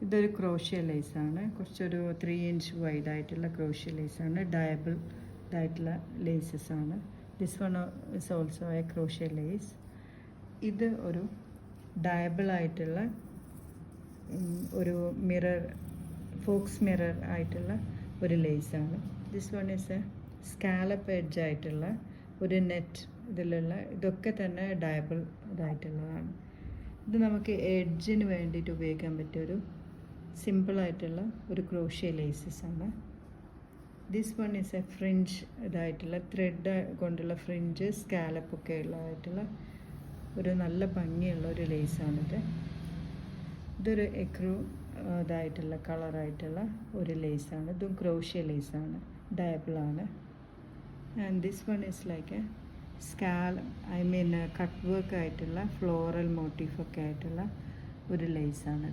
ഇതൊരു ക്രോഷ്യ ലേസാണ്. കുറച്ചൊരു 3 inch വൈഡായിട്ടുള്ള crochet ലേസാണ്. ഡയബിൾ ഇതായിട്ടുള്ള ലേസസ് ആണ്. This one is also a crochet lace. ഇത് ഒരു ഡയബിൾ ആയിട്ടുള്ള ഒരു മിറർ, ഫോക്സ് മിറർ ആയിട്ടുള്ള ഒരു ലേസാണ്. This one is a scallop edge ആയിട്ടുള്ള ഒരു നെറ്റ്. ഇതിലുള്ള ഇതൊക്കെ തന്നെ ഡയബിൾ ഇതായിട്ടുള്ളതാണ്. ഇത് നമുക്ക് എഡ്ജിന് വേണ്ടിയിട്ട് ഉപയോഗിക്കാൻ പറ്റിയൊരു സിമ്പിളായിട്ടുള്ള ഒരു ക്രോഷ്യ ലേസസ് ആണ്. This one is A fringe ഇതായിട്ടുള്ള ത്രെഡ് കൊണ്ടുള്ള ഫ്രിഞ്ച് സ്കാലപ്പൊക്കെ ഉള്ളതായിട്ടുള്ള ഒരു നല്ല ഭംഗിയുള്ള ഒരു ലേസാണിത്. ഇതൊരു എക്രൂ ഇതായിട്ടുള്ള കളറായിട്ടുള്ള ഒരു ലേസാണ്. ഇതും ക്രോഷ്യ ലേസാണ്, ഡയബിളാണ്. And this one is like a cut work ആയിട്ടുള്ള ഫ്ലോറൽ മോട്ടീഫൊക്കെ ആയിട്ടുള്ള ഒരു ലേസാണ്.